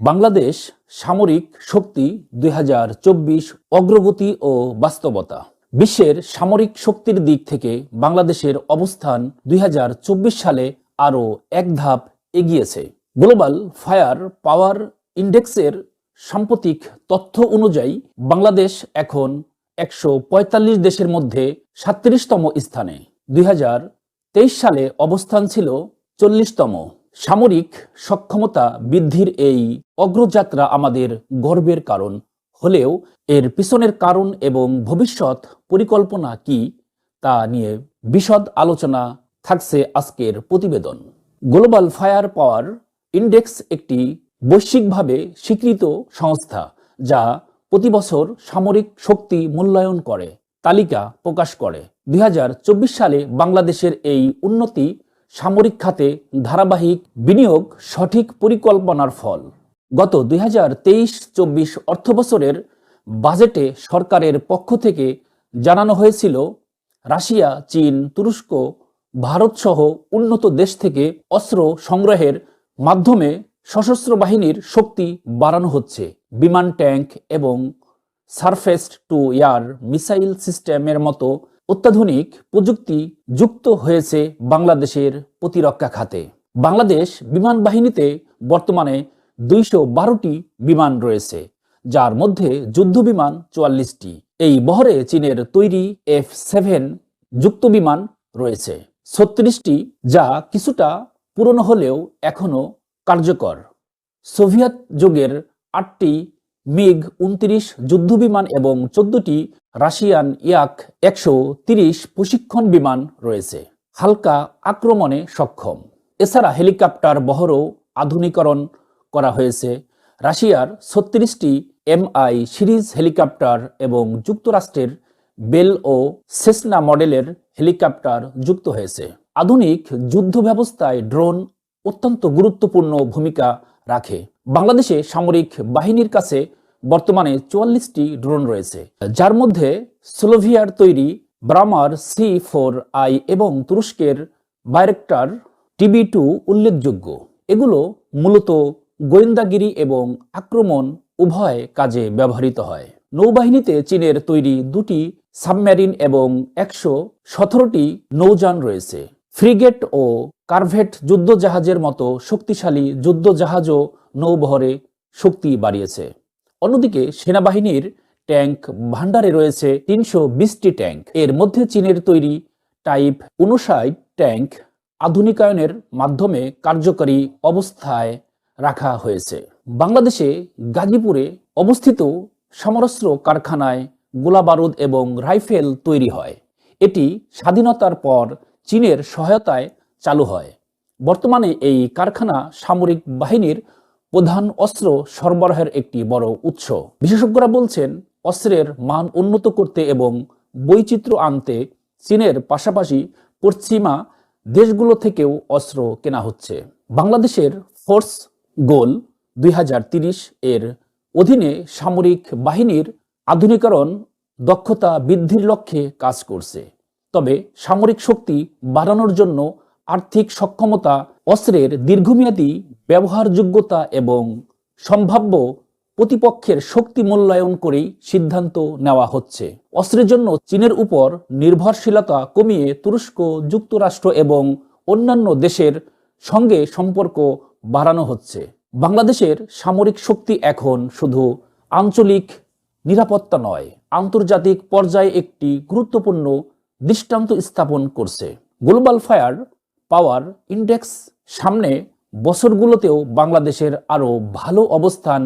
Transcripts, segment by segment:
বাংলাদেশ সামরিক শক্তি 2024 অগ্রগতি ও বাস্তবতা। বিশ্বের সামরিক শক্তির দিক থেকে বাংলাদেশের অবস্থান 2024 সালে আরও এক ধাপ এগিয়েছে। গ্লোবাল ফায়ার পাওয়ার ইন্ডেক্সের সাম্প্রতিক তথ্য অনুযায়ী বাংলাদেশ এখন 145 দেশের মধ্যে 37তম স্থানে। 2023 সালে অবস্থান ছিল 40তম। সামরিক সক্ষমতা বৃদ্ধির এই অগ্রযাত্রা আমাদের গর্বের কারণ হলেও এর পিছনের কারণ এবং ভবিষ্যৎ পরিকল্পনা কি তা নিয়ে বিশদ আলোচনা থাকছে আজকের প্রতিবেদন। গ্লোবাল ফায়ার পাওয়ার ইন্ডেক্স একটি বৈশ্বিকভাবে স্বীকৃত সংস্থা যা প্রতি বছর সামরিক শক্তি মূল্যায়ন করে তালিকা প্রকাশ করে। 2024 সালে বাংলাদেশের এই উন্নতি সামরিক খাতে ধারাবাহিক বিনিয়োগ, সঠিক পরিকল্পনার ফল। গত 2023-24 অর্থবছরের বাজেটে সরকারের পক্ষ থেকে জানানো হয়েছিল রাশিয়া, চীন, তুরস্ক, ভারত সহ উন্নত দেশ থেকে অস্ত্র সংগ্রহের মাধ্যমে সশস্ত্র বাহিনীর শক্তি বাড়ানো হচ্ছে। বিমান, ট্যাঙ্ক এবং সারফেস টু এয়ার মিসাইল সিস্টেমের মতো অত্যাধুনিক প্রযুক্তি যুক্ত হয়েছে বাংলাদেশের প্রতিরক্ষা খাতে। বাংলাদেশ বিমান বাহিনীতে বর্তমানে 212টি বিমান রয়েছে, যার মধ্যে যুদ্ধ বিমান 44টি। এই বহরে চীনের তৈরি F-7 যুক্ত বিমান রয়েছে 36টি, যা কিছুটা পুরনো হলেও এখনও কার্যকর। সোভিয়েত যুগের 8টি মিগ-29 যুদ্ধবিমান এবং 14টি রাশিয়ান Yak-130 প্রশিক্ষণ বিমান রয়েছে, হালকা আক্রমণে সক্ষম। এছাড়া হেলিকপ্টার বহরও আধুনিকরণ করা হয়েছে। রাশিয়ার 36টি MI সিরিজ হেলিকপ্টার এবং যুক্তরাষ্ট্রের বেল ও সেসনা মডেলের হেলিকপ্টার যুক্ত হয়েছে। আধুনিক যুদ্ধ ব্যবস্থায় ড্রোন অত্যন্ত গুরুত্বপূর্ণ ভূমিকা রাখে। বাংলাদেশে সামরিক বাহিনীর কাছে বর্তমানে 44টি ড্রোন রয়েছে, যার মধ্যে স্লোভিয়ার তৈরি ব্রামার C4I এবং তুরস্কের বাইরেক্টার TB2 উল্লেখযোগ্য। এগুলো মূলত গোয়েন্দাগিরি এবং আক্রমণ উভয় কাজে ব্যবহৃত হয়। নৌবাহিনীতে চীনের তৈরি 2টি সাবমেরিন এবং 117টি নৌযান রয়েছে। ফ্রিগেট ও কারভেট যুদ্ধজাহাজের মতো শক্তিশালী যুদ্ধজাহাজও নৌবহরে শক্তি বাড়িয়েছে। অন্যদিকে সেনাবাহিনীর ট্যাঙ্ক ভান্ডারে রয়েছে 320টি ট্যাঙ্ক। এর মধ্যে চীনের তৈরি টাইপ 59 ট্যাঙ্ক আধুনিকায়নের মাধ্যমে কার্যকরী অবস্থায় রাখা হয়েছে। বাংলাদেশে গাজীপুরে অবস্থিত সমরাস্ত্র কারখানায় গোলাবারুদ এবং রাইফেল তৈরি হয়। এটি স্বাধীনতার পর চীনের সহায়তায় চালু হয়। বর্তমানে এই কারখানা সামরিক বাহিনীর প্রধান অস্ত্র সরবরাহের একটি বড় উৎস। বিশেষজ্ঞরা বলছেন, অস্ত্রের মান উন্নত করতে এবং বৈচিত্র্য আনতে চীনের পাশাপাশি পশ্চিমা দেশগুলো থেকেও অস্ত্র কেনা হচ্ছে। বাংলাদেশের ফোর্স গোল 2030 এর অধীনে সামরিক বাহিনীর আধুনিকরণ দক্ষতা বৃদ্ধির লক্ষ্যে কাজ করছে। তবে সামরিক শক্তি বাড়ানোর জন্য আর্থিক সক্ষমতা, অস্ত্রের দীর্ঘমেয়াদী ব্যবহারযোগ্যতা এবং সম্ভাব্য প্রতিপক্ষের শক্তি মূল্যায়ন করেই সিদ্ধান্ত নেওয়া হচ্ছে। অস্ত্রের জন্য চীনের উপর নির্ভরশীলতা কমিয়ে তুরস্ক, যুক্তরাষ্ট্র এবং অন্যান্য দেশের সঙ্গে সম্পর্ক বাড়ানো হচ্ছে। বাংলাদেশের সামরিক শক্তি এখন শুধু আঞ্চলিক নিরাপত্তা নয়, আন্তর্জাতিক পর্যায়ে একটি গুরুত্বপূর্ণ দৃষ্টান্ত স্থাপন করছে। গ্লোবাল ফায়ার পাওয়ার ইন্ডেক্স সামনে বছরগুলোতেও বাংলাদেশের আরও ভালো অবস্থান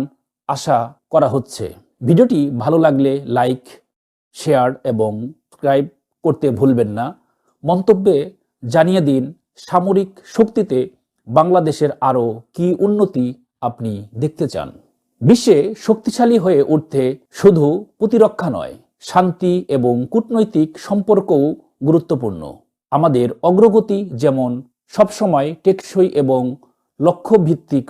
আশা করা হচ্ছে। ভিডিওটি ভালো লাগলে লাইক, শেয়ার এবং সাবস্ক্রাইব করতে ভুলবেন না। মন্তব্যে জানিয়ে দিন সামরিক শক্তিতে বাংলাদেশের আরও কি উন্নতি আপনি দেখতে চান। বিশ্বে শক্তিশালী হয়ে উঠতে শুধু প্রতিরক্ষা নয়, শান্তি এবং কূটনৈতিক সম্পর্কও গুরুত্বপূর্ণ। আমাদের অগ্রগতি যেমন সবসময় টেকসই এবং লক্ষ্যভিত্তিক